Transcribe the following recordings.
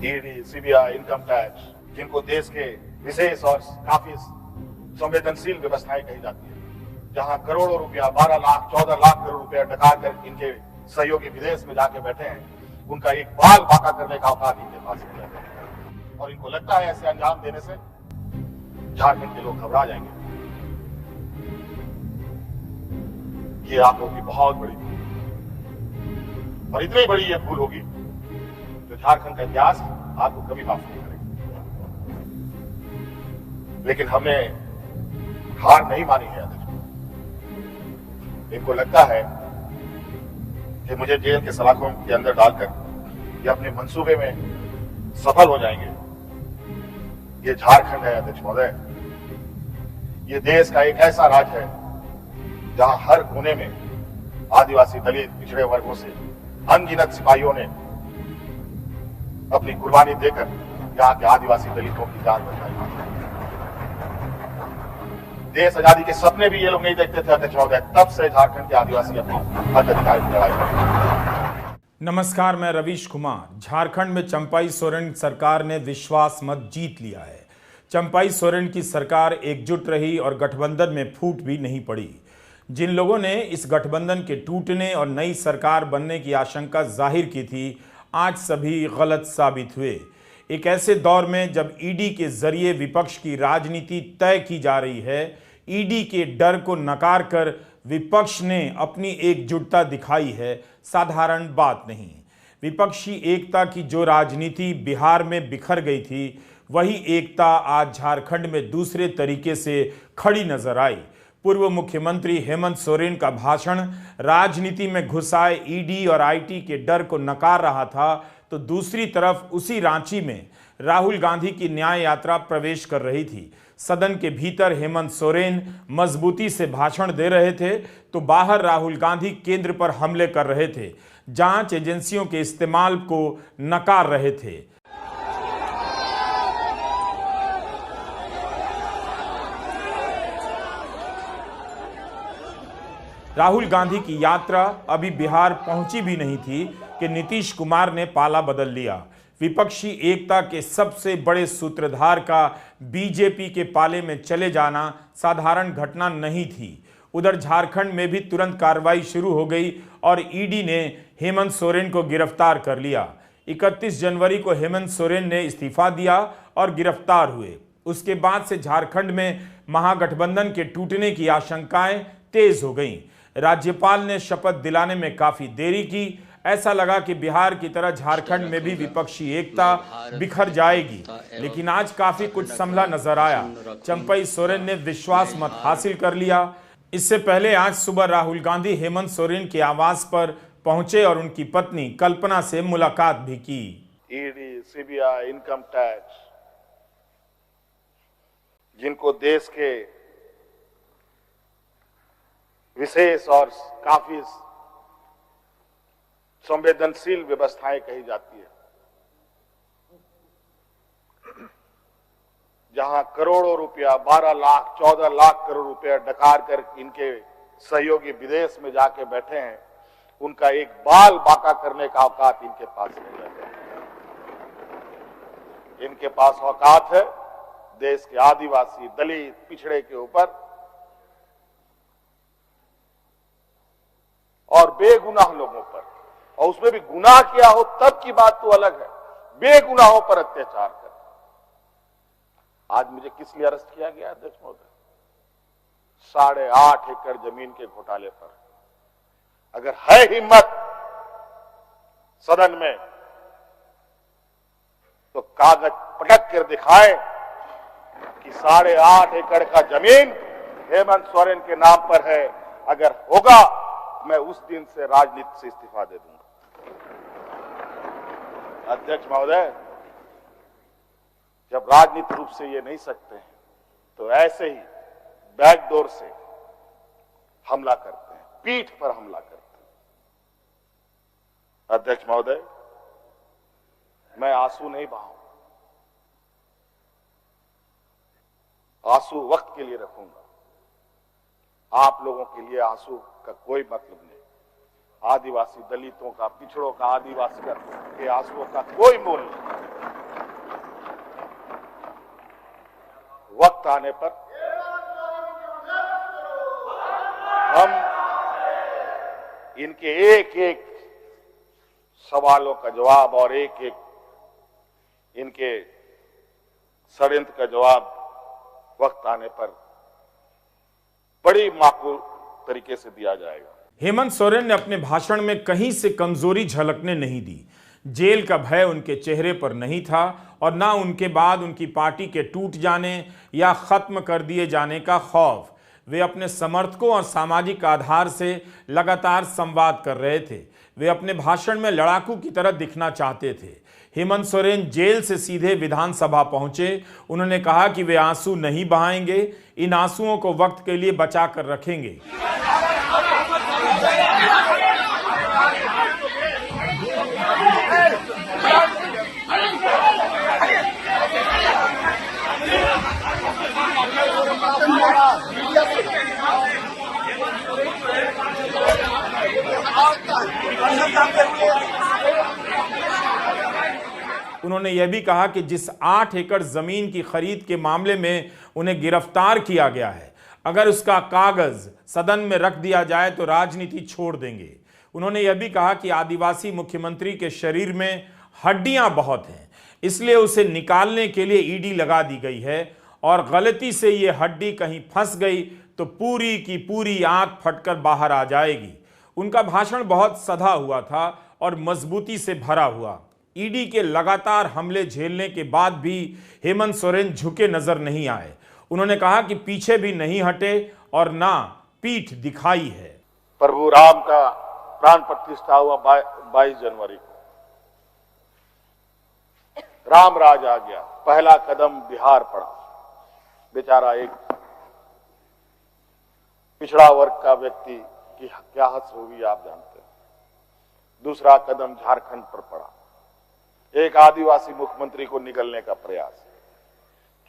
ED, CBI, income tax, जिनको देश के विशेष और काफी संवेदनशील व्यवस्थाएं कही जाती है, जहां करोड़ों रुपया, 12 लाख 14 लाख करोड़ रुपया डका कर इनके सहयोगी विदेश में जाके बैठे हैं, उनका एक बाल बाका करने का औकात इनके पास नहीं है। और इनको लगता है ऐसे अंजाम देने से झारखंड के लोग घबरा जाएंगे। ये आप लोगों की बहुत बड़ी भूल, और इतनी बड़ी ये भूल होगी जो झारखंड का इतिहास आपको कभी माफ नहीं करेगा। लेकिन हमने हार नहीं मानी है। इनको लगता है कि मुझे जेल के सलाखों के अंदर डालकर ये अपने मंसूबे में सफल हो जाएंगे। ये झारखंड है अध्यक्ष महोदय, ये देश का एक ऐसा राज्य है जहां हर कोने में आदिवासी, दलित, पिछड़े वर्गों से अनगिनत सिपाहियों ने अपनी कुर्बानी देकर यहाँ के आदिवासी दलितों की जान बचाई। देश आजादी के सपने भी ये लोग नहीं देखते थे अध्यक्ष महोदय, तब से झारखंड के आदिवासी अपनी हक अधिकार की लड़ाई कर रहे हैं। नमस्कार, मैं रवीश कुमार। झारखंड में चंपाई सोरेन सरकार ने विश्वास मत जीत लिया है। चंपाई सोरेन की सरकार एकजुट रही और गठबंधन में फूट भी नहीं पड़ी। जिन लोगों ने इस गठबंधन के टूटने और नई सरकार बनने की आशंका जाहिर की थी, आज सभी गलत साबित हुए। एक ऐसे दौर में जब ईडी के जरिए विपक्ष की राजनीति तय की जा रही है, ईडी के डर को नकार कर विपक्ष ने अपनी एकजुटता दिखाई है, साधारण बात नहीं। विपक्षी एकता की जो राजनीति बिहार में बिखर गई थी, वही एकता आज झारखंड में दूसरे तरीके से खड़ी नजर आई। पूर्व मुख्यमंत्री हेमंत सोरेन का भाषण राजनीति में घुसाए ईडी और आईटी के डर को नकार रहा था, तो दूसरी तरफ उसी रांची में राहुल गांधी की न्याय यात्रा प्रवेश कर रही थी। सदन के भीतर हेमंत सोरेन मजबूती से भाषण दे रहे थे, तो बाहर राहुल गांधी केंद्र पर हमले कर रहे थे, जांच एजेंसियों के इस्तेमाल को नकार रहे थे। राहुल गांधी की यात्रा अभी बिहार पहुंची भी नहीं थी कि नीतीश कुमार ने पाला बदल लिया। विपक्षी एकता के सबसे बड़े सूत्रधार का बीजेपी के पाले में चले जाना साधारण घटना नहीं थी। उधर झारखंड में भी तुरंत कार्रवाई शुरू हो गई और ईडी ने हेमंत सोरेन को गिरफ्तार कर लिया। 31 जनवरी को हेमंत सोरेन ने इस्तीफा दिया और गिरफ्तार हुए। उसके बाद से झारखंड में महागठबंधन के टूटने की आशंकाएं तेज हो गईं। राज्यपाल ने शपथ दिलाने में काफी देरी की। ऐसा लगा कि बिहार की तरह झारखंड में भी विपक्षी एकता बिखर जाएगी, लेकिन आज काफी कुछ संभला नजर आया। चंपाई सोरेन ने विश्वास मत हासिल कर लिया। इससे पहले आज सुबह राहुल गांधी हेमंत सोरेन के आवास पर पहुंचे और उनकी पत्नी कल्पना से मुलाकात भी की। ईडी, सीबीआई, इनकम टैक्स, जिनको देश के विशेष और काफी संवेदनशील व्यवस्थाएं कही जाती है, जहां करोड़ों रुपया, 12 लाख 14 लाख करोड़ रुपया डकार कर इनके सहयोगी विदेश में जाके बैठे हैं, उनका एक बाल बाका करने का औकात इनके पास नहीं है। इनके पास औकात है देश के आदिवासी, दलित, पिछड़े के ऊपर और बेगुनाह लोगों पर, और उसमें भी गुनाह किया हो तब की बात तो अलग है, बेगुनाहों पर अत्याचार कर। आज मुझे किस लिए अरेस्ट किया गया अध्यक्ष महोदय? 8.5 एकड़ जमीन के घोटाले पर। अगर है हिम्मत सदन में तो कागज पटक कर दिखाएं कि 8.5 एकड़ का जमीन हेमंत सोरेन के नाम पर है। अगर होगा मैं उस दिन से राजनीति से इस्तीफा दे दूंगा। अध्यक्ष महोदय, जब राजनीतिक रूप से ये नहीं सकते हैं तो ऐसे ही बैकडोर से हमला करते हैं, पीठ पर हमला करते हैं। अध्यक्ष महोदय, मैं आंसू नहीं बहाऊं, आंसू वक्त के लिए रखूंगा। आप लोगों के लिए आंसू का कोई मतलब नहीं। आदिवासी दलितों का, पिछड़ों का, आदिवासी के आंसुओं का कोई मोल नहीं। वक्त आने पर हम इनके एक एक सवालों का जवाब और एक एक इनके षड्यंत्र का जवाब वक्त आने पर बड़ी माकूल तरीके से दिया जाएगा। हेमंत सोरेन ने अपने भाषण में कहीं से कमजोरी झलकने नहीं दी। जेल का भय उनके चेहरे पर नहीं था और ना उनके बाद उनकी पार्टी के टूट जाने या खत्म कर दिए जाने का खौफ। वे अपने समर्थकों और सामाजिक आधार से लगातार संवाद कर रहे थे। वे अपने भाषण में लड़ाकू की तरह दिखना चाहते थे। हेमंत सोरेन जेल से सीधे विधानसभा पहुंचे। उन्होंने कहा कि वे आंसू नहीं बहाएंगे, इन आंसुओं को वक्त के लिए बचा कर रखेंगे। उन्होंने यह भी कहा कि जिस 8 एकड़ जमीन की खरीद के मामले में उन्हें गिरफ्तार किया गया है, अगर उसका कागज सदन में रख दिया जाए तो राजनीति छोड़ देंगे। उन्होंने यह भी कहा कि आदिवासी मुख्यमंत्री के शरीर में हड्डियां बहुत हैं, इसलिए उसे निकालने के लिए ईडी लगा दी गई है और गलती से ये हड्डी कहीं फंस गई तो पूरी की पूरी आंख फटकर बाहर आ जाएगी। उनका भाषण बहुत सधा हुआ था और मजबूती से भरा हुआ। ईडी के लगातार हमले झेलने के बाद भी हेमंत सोरेन झुके नजर नहीं आए। उन्होंने कहा कि पीछे भी नहीं हटे और ना पीठ दिखाई है। प्रभु राम का प्राण प्रतिष्ठा हुआ 22 जनवरी को। राम राज आ गया, पहला कदम बिहार पड़ा। बेचारा एक पिछड़ा वर्ग का व्यक्ति की क्या हद होगी आप जानते हैं। दूसरा कदम झारखंड पर पड़ा, एक आदिवासी मुख्यमंत्री को निगलने का प्रयास।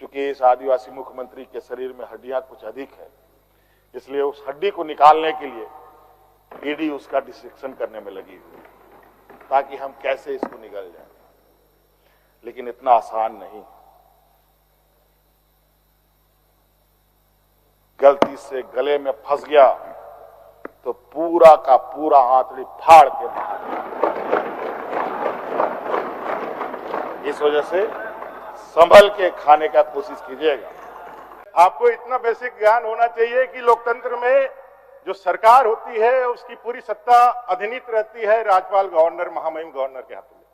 क्योंकि इस आदिवासी मुख्यमंत्री के शरीर में हड्डियां कुछ अधिक है, इसलिए उस हड्डी को निकालने के लिए ईडी उसका डिसेक्शन करने में लगी हुई, ताकि हम कैसे इसको निगल जाए। लेकिन इतना आसान नहीं। गलती से गले में फंस गया तो पूरा का पूरा आंतड़ी फाड़ के बाहर। इस वजह से संभल के खाने का कोशिश कीजिएगा। आपको इतना बेसिक ज्ञान होना चाहिए कि लोकतंत्र में जो सरकार होती है उसकी पूरी सत्ता अधिनित रहती है राज्यपाल, गवर्नर, महामहिम गवर्नर के हाथों में।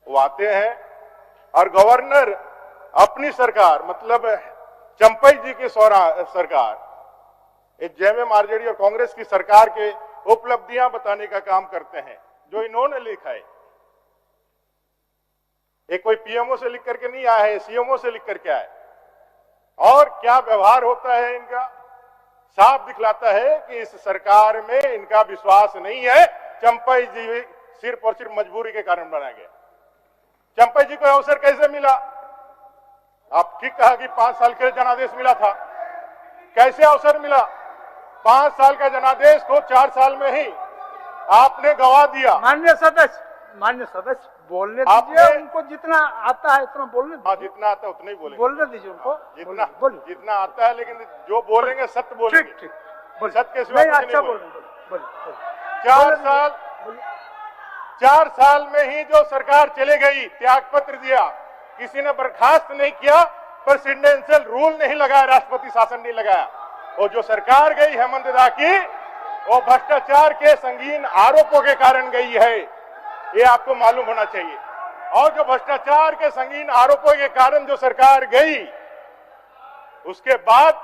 वो आते हैं और गवर्नर अपनी सरकार, मतलब चंपई जी की सरकार, जेएमएम आरजेडी और कांग्रेस की सरकार के उपलब्धियां बताने का काम करते हैं जो इन्होंने लिखा है। एक कोई पीएमओ से लिख करके नहीं आया है, सीएमओ से लिख करके आया। और क्या व्यवहार होता है इनका साफ दिखलाता है कि इस सरकार में इनका विश्वास नहीं है। चंपई जी सिर्फ और सिर्फ मजबूरी के कारण बनाया गया। चंपई जी को अवसर कैसे मिला? आप ठीक कहा कि 5 साल के जनादेश मिला था। कैसे अवसर मिला? 5 साल का जनादेश को 4 साल में ही आपने गवा दिया। माननीय सदस्य बोलने दीजिए, उनको जितना आता है उतना बोलने दीजिए। हाँ, जितना आता है उतना ही बोलेंगे। बोलने दीजिए उनको, जितना आता है, लेकिन जो बोलेंगे सत्य बोलेंगे। ठीक सत्य के सिवा कुछ अच्छा नहीं बोलेंगे। 4 साल में ही जो सरकार चले गई, त्याग पत्र दिया, किसी ने बर्खास्त नहीं किया, प्रेसिडेंशियल रूल नहीं लगाया, राष्ट्रपति शासन नहीं लगाया। और जो सरकार गई हेमंत दा की, वो भ्रष्टाचार के संगीन आरोपों के कारण गई है, ये आपको मालूम होना चाहिए। और जो भ्रष्टाचार के संगीन आरोपों के कारण जो सरकार गई, उसके बाद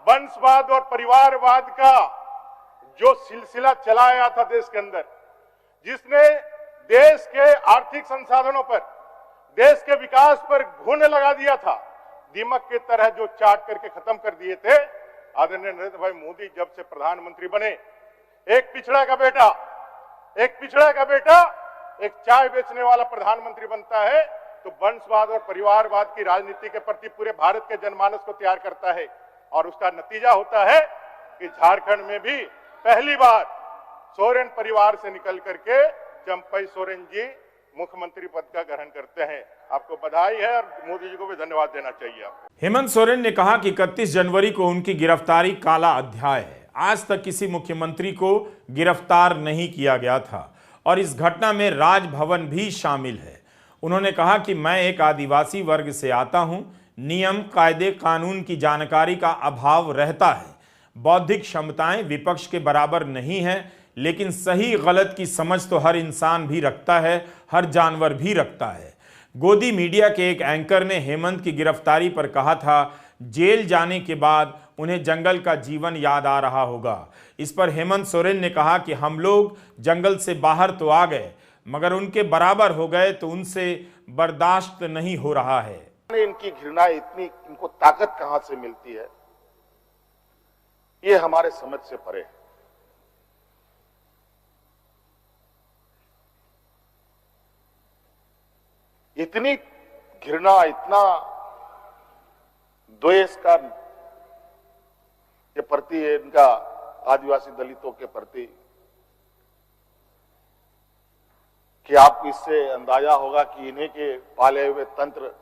वंशवाद और परिवारवाद का जो सिलसिला चलाया था देश के अंदर, जिसने देश के आर्थिक संसाधनों पर, देश के विकास पर घुन लगा दिया था, दीमक की तरह जो चाट करके खत्म कर दिए थे। आदरणीय नरेंद्र भाई मोदी जब से प्रधानमंत्री बने, एक पिछड़ा का बेटा एक चाय बेचने वाला प्रधानमंत्री बनता है तो वंशवाद और परिवारवाद की राजनीति के प्रति पूरे भारत के जनमानस को तैयार करता है। और उसका नतीजा होता है कि झारखंड में भी पहली बार सोरेन परिवार से निकल करके चंपई सोरेन जी मुख्यमंत्री पद का ग्रहण करते हैं। आपको बधाई है और मोदी जी को भी धन्यवाद देना चाहिए आपको। हेमंत सोरेन ने कहा कि 31 जनवरी को उनकी गिरफ्तारी काला अध्याय है। आज तक किसी मुख्यमंत्री को गिरफ्तार नहीं किया गया था और इस घटना में राजभवन भी शामिल है। उन्होंने कहा कि मैं एक आदिवासी वर्ग से आता हूं, नियम कायदे कानून की जानकारी का अभाव रहता है। बौद्धिक क्षमताएं विपक्ष के बराबर नहीं है, लेकिन सही गलत की समझ तो हर इंसान भी रखता है, हर जानवर भी रखता है। गोदी मीडिया के एक एंकर ने हेमंत की गिरफ्तारी पर कहा था, जेल जाने के बाद उन्हें जंगल का जीवन याद आ रहा होगा। इस पर हेमंत सोरेन ने कहा कि हम लोग जंगल से बाहर तो आ गए, मगर उनके बराबर हो गए तो उनसे बर्दाश्त नहीं हो रहा है। इनकी घृणा इतनी, इनको ताकत कहां से मिलती है, ये हमारे समझ से परे है। इतनी घृणा, इतना द्वेष का के प्रति इनका आदिवासी दलितों के प्रति कि आपको इससे अंदाजा होगा कि इन्हीं के पाले हुए तंत्र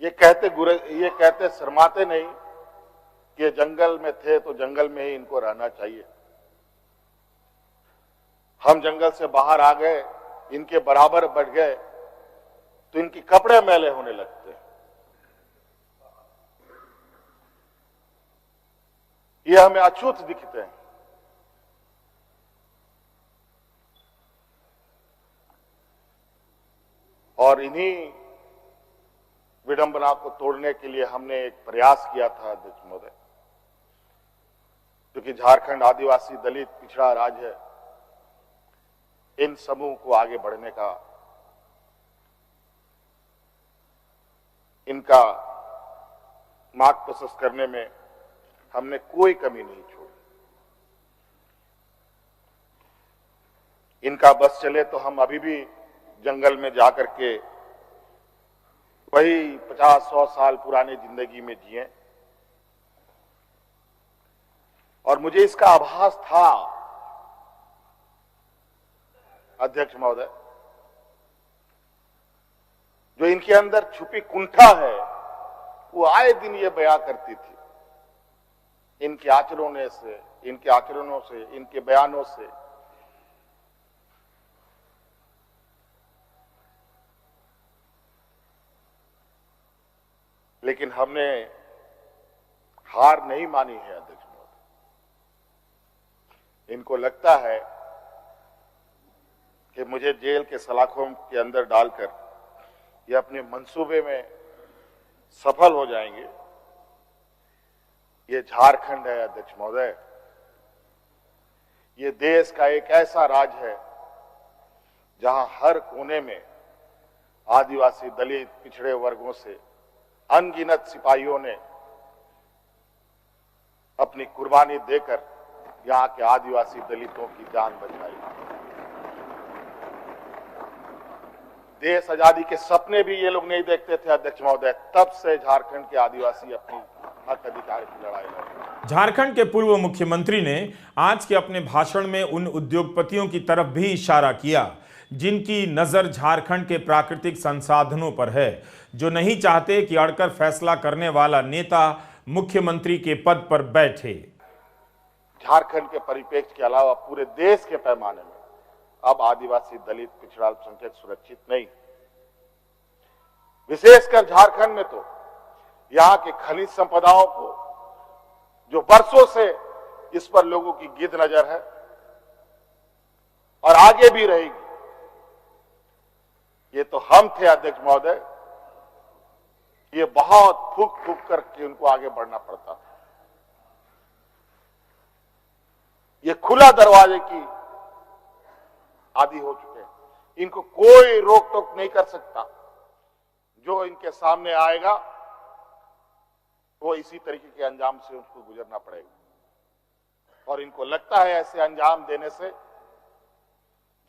ये कहते शर्माते नहीं कि ये जंगल में थे तो जंगल में ही इनको रहना चाहिए। हम जंगल से बाहर आ गए, इनके बराबर बढ़ गए तो इनके कपड़े मैले होने लगते हैं। ये हमें अछूत दिखते हैं। और इन्हीं विडंबना को तोड़ने के लिए हमने एक प्रयास किया था अध्यक्ष महोदय, क्योंकि झारखंड आदिवासी दलित पिछड़ा राज्य है। इन समूह को आगे बढ़ने का, इनका मार्ग प्रशस्त करने में हमने कोई कमी नहीं छोड़ी। इनका बस चले तो हम अभी भी जंगल में जाकर के वही 50-100 साल पुरानी जिंदगी में जिए। और मुझे इसका आभास था अध्यक्ष महोदय, जो इनके अंदर छुपी कुंठा है वो आए दिन ये बयां करती थी। इनके आचरणों से, इनके बयानों से लेकिन हमने हार नहीं मानी है अध्यक्ष महोदय। इनको लगता है कि मुझे जेल के सलाखों के अंदर डालकर ये अपने मंसूबे में सफल हो जाएंगे। ये झारखंड है अध्यक्ष महोदय, ये देश का एक ऐसा राज्य है जहां हर कोने में आदिवासी दलित पिछड़े वर्गों से अनगिनत सिपाहियों ने अपनी कुर्बानी देकर यहां के आदिवासी दलितों की जान बचाई। देश आजादी के सपने भी ये लोग नहीं देखते थे अध्यक्ष महोदय, तब से झारखंड के आदिवासी अपनी हक अधिकार की लड़ाई लड़ रहे। झारखंड के पूर्व मुख्यमंत्री ने आज के अपने भाषण में उन उद्योगपतियों की तरफ भी इशारा किया जिनकी नजर झारखंड के प्राकृतिक संसाधनों पर है, जो नहीं चाहते कि अड़कर फैसला करने वाला नेता मुख्यमंत्री के पद पर बैठे। झारखंड के परिप्रेक्ष्य के अलावा पूरे देश के पैमाने में अब आदिवासी दलित पिछड़ा अल्पसंख्यक सुरक्षित नहीं। विशेषकर झारखंड में तो यहां के खनिज संपदाओं को, जो वर्षों से इस पर लोगों की गिद्ध नजर है और आगे भी रहेगी। ये तो हम थे अध्यक्ष महोदय, ये बहुत फूक फूक करके उनको आगे बढ़ना पड़ता था। ये खुला दरवाजे की आदि हो चुके हैं, इनको कोई रोक टोक नहीं कर सकता। जो इनके सामने आएगा वो इसी तरीके के अंजाम से उसको गुजरना पड़ेगा। और इनको लगता है ऐसे अंजाम देने से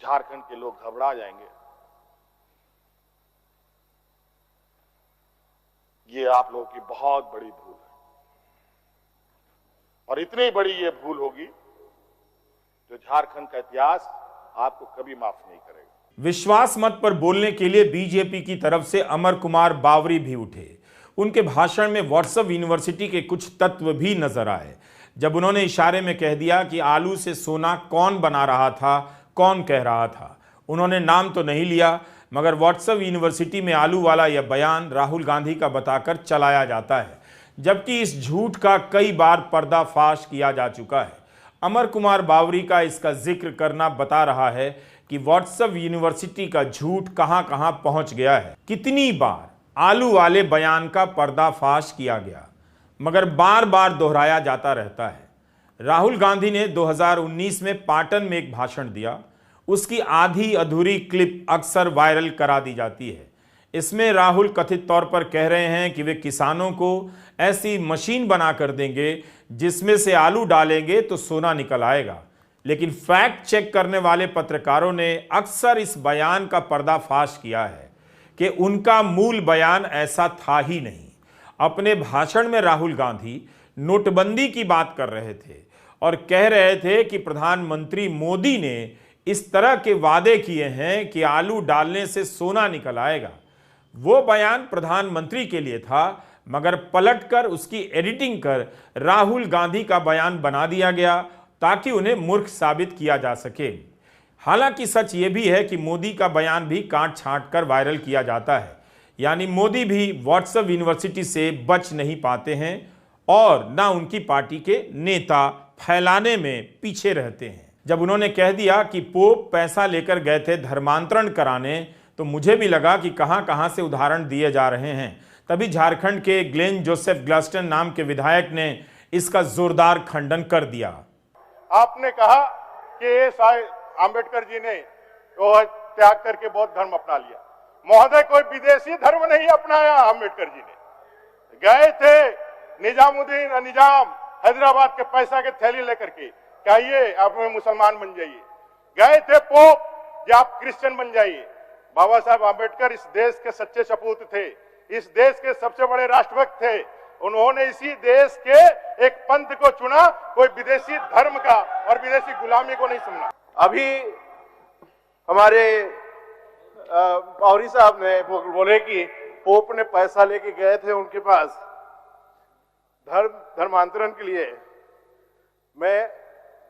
झारखंड के लोग घबरा जाएंगे। ये आप लोगों की बहुत बड़ी भूल है, और इतनी बड़ी ये भूल होगी जो झारखंड का इतिहास आपको कभी माफ नहीं करेगा। विश्वास मत पर बोलने के लिए बीजेपी की तरफ से अमर कुमार बावरी भी उठे। उनके भाषण में व्हाट्सएप यूनिवर्सिटी के कुछ तत्व भी नजर आए, जब उन्होंने इशारे में कह दिया कि आलू से सोना कौन बना रहा था, कौन कह रहा था। उन्होंने नाम तो नहीं लिया, मगर व्हाट्सएप यूनिवर्सिटी में आलू वाला यह बयान राहुल गांधी का बताकर चलाया जाता है, जबकि इस झूठ का कई बार पर्दाफाश किया जा चुका है। अमर कुमार बावरी का इसका जिक्र करना बता रहा है कि व्हाट्सएप यूनिवर्सिटी का झूठ कहां कहां पहुंच गया है। कितनी बार आलू वाले बयान का पर्दाफाश किया गया, मगर बार बार दोहराया जाता रहता है। राहुल गांधी ने 2019 में पाटन में एक भाषण दिया। उसकी आधी अधूरी क्लिप अक्सर वायरल करा दी जाती है। इसमें राहुल कथित तौर पर कह रहे हैं कि वे किसानों को ऐसी मशीन बना कर देंगे जिसमें से आलू डालेंगे तो सोना निकल आएगा। लेकिन फैक्ट चेक करने वाले पत्रकारों ने अक्सर इस बयान का पर्दाफाश किया है कि उनका मूल बयान ऐसा था ही नहीं। अपने भाषण में राहुल गांधी नोटबंदी की बात कर रहे थे और कह रहे थे कि प्रधानमंत्री मोदी ने इस तरह के वादे किए हैं कि आलू डालने से सोना निकल आएगा। वो बयान प्रधानमंत्री के लिए था, मगर पलटकर उसकी एडिटिंग कर राहुल गांधी का बयान बना दिया गया ताकि उन्हें मूर्ख साबित किया जा सके। हालांकि सच ये भी है कि मोदी का बयान भी काट छांट कर वायरल किया जाता है, यानी मोदी भी व्हाट्सएप यूनिवर्सिटी से बच नहीं पाते हैं और ना उनकी पार्टी के नेता फैलाने में पीछे रहते हैं। जब उन्होंने कह दिया कि पोप पैसा लेकर गए थे धर्मांतरण कराने, तो मुझे भी लगा कि कहां कहां से उदाहरण दिए जा रहे हैं। तभी झारखंड के ग्लेन जोसेफ ग्लास्टन नाम के विधायक ने इसका जोरदार खंडन कर दिया। आपने कहा कि आंबेडकर जी ने वो त्याग करके बौद्ध धर्म अपना लिया। महोदय, कोई विदेशी धर्म नहीं अपनाया। आंबेडकर जी ने गए थे निजामुद्दीन निजाम हैदराबाद के पैसा के थैली लेकर के, कहिए आप मुसलमान बन जाइए। गए थे पोप कि आप क्रिश्चियन बन जाइए। बाबा साहब आंबेडकर इस देश के सच्चे सपूत थे, इस देश के सबसे बड़े राष्ट्रभक्त थे। उन्होंने इसी देश के एक पंथ को चुना, कोई विदेशी धर्म का और विदेशी गुलामी को नहीं सुनना। अभी हमारे बावरी साहब ने बोले कि पोप ने पैसा लेके गए थे उनके पास धर्मांतरण के लिए। मैं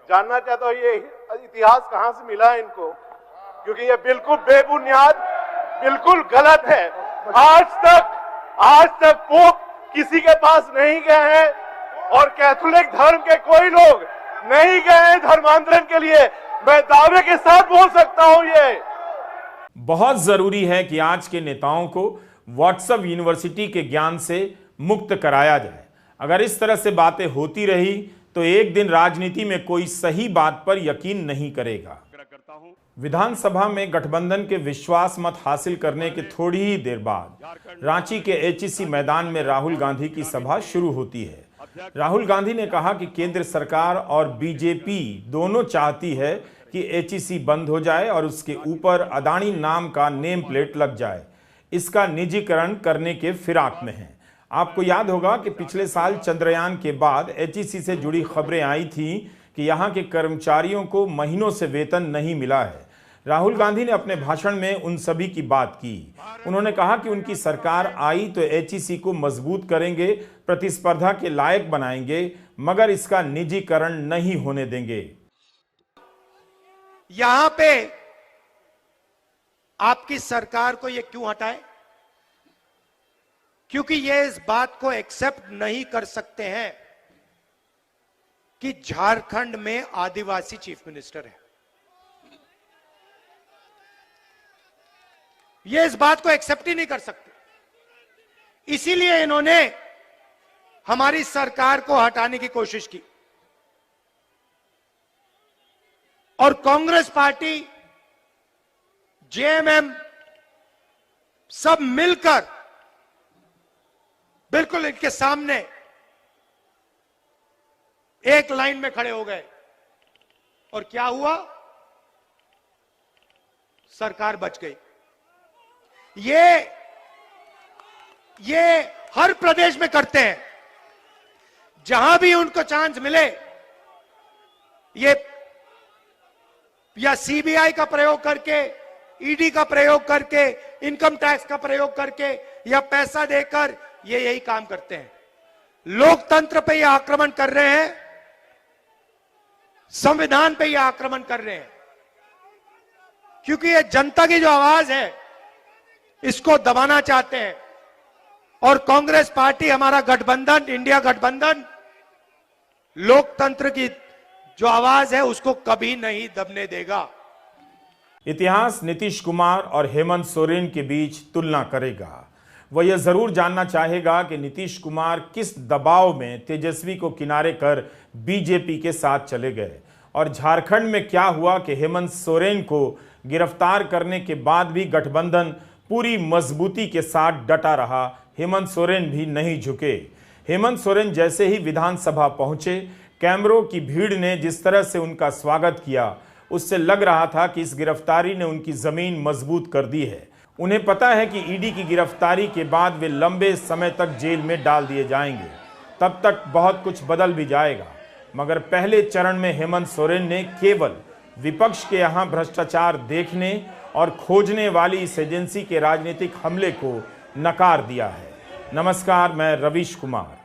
जानना चाहता हूं ये इतिहास कहां से मिला है इनको, क्योंकि ये बिल्कुल बेबुनियाद, बिल्कुल गलत है। आज तक पोप किसी के पास नहीं गए हैं और कैथोलिक धर्म के कोई लोग नहीं गए हैं धर्मांतरण के लिए। मैं दावे के साथ बोल सकता हूं ये बहुत जरूरी है कि आज के नेताओं को व्हाट्सएप यूनिवर्सिटी के ज्ञान से मुक्त कराया जाए। अगर इस तरह से बातें होती रही तो एक दिन राजनीति में कोई सही बात पर यकीन नहीं करेगा। विधानसभा में गठबंधन के विश्वास मत हासिल करने के थोड़ी ही देर बाद रांची के एचईसी मैदान में राहुल गांधी की सभा शुरू होती है। राहुल गांधी ने कहा कि केंद्र सरकार और बीजेपी दोनों चाहती है कि एचईसी बंद हो जाए और उसके ऊपर अदानी नाम का नेम प्लेट लग जाए। इसका निजीकरण करने के फिराक में है। आपको याद होगा कि पिछले साल चंद्रयान के बाद एचईसी से जुड़ी खबरें आई थी कि यहां के कर्मचारियों को महीनों से वेतन नहीं मिला है। राहुल गांधी ने अपने भाषण में उन सभी की बात की। उन्होंने कहा कि उनकी सरकार आई तो एचईसी को मजबूत करेंगे, प्रतिस्पर्धा के लायक बनाएंगे, मगर इसका निजीकरण नहीं होने देंगे। यहां पे आपकी सरकार को ये क्यों हटाए? क्योंकि ये इस बात को एक्सेप्ट नहीं कर सकते हैं कि झारखंड में आदिवासी चीफ मिनिस्टर है। ये इस बात को एक्सेप्ट ही नहीं कर सकते। इसीलिए इन्होंने हमारी सरकार को हटाने की कोशिश की और कांग्रेस पार्टी, जेएमएम सब मिलकर बिल्कुल इनके सामने एक लाइन में खड़े हो गए और क्या हुआ? सरकार बच गई। ये हर प्रदेश में करते हैं। जहां भी उनको चांस मिले ये या सीबीआई का प्रयोग करके, ईडी का प्रयोग करके, इनकम टैक्स का प्रयोग करके या पैसा देकर ये यही काम करते हैं। लोकतंत्र पे ये आक्रमण कर रहे हैं, संविधान पे ये आक्रमण कर रहे हैं, क्योंकि ये जनता की जो आवाज है इसको दबाना चाहते हैं। और कांग्रेस पार्टी, हमारा गठबंधन, इंडिया गठबंधन, लोकतंत्र की जो आवाज है उसको कभी नहीं दबने देगा। इतिहास नीतीश कुमार और हेमंत सोरेन के बीच तुलना करेगा। वह यह जरूर जानना चाहेगा कि नीतीश कुमार किस दबाव में तेजस्वी को किनारे कर बीजेपी के साथ चले गए, और झारखंड में क्या हुआ कि हेमंत सोरेन को गिरफ्तार करने के बाद भी गठबंधन पूरी मजबूती के साथ डटा रहा। हेमंत सोरेन भी नहीं झुके। हेमंत सोरेन जैसे ही विधानसभा पहुंचे, कैमरों की भीड़ ने जिस तरह से उनका स्वागत किया, उससे लग रहा था कि इस गिरफ्तारी ने उनकी जमीन मजबूत कर दी है। उन्हें पता है कि ईडी की गिरफ्तारी के बाद वे लंबे समय तक जेल में डाल दिए जाएंगे, तब तक बहुत कुछ बदल भी जाएगा। मगर पहले चरण में हेमंत सोरेन ने केवल विपक्ष के यहां भ्रष्टाचार देखने और खोजने वाली इस एजेंसी के राजनीतिक हमले को नकार दिया है। नमस्कार, मैं रवीश कुमार।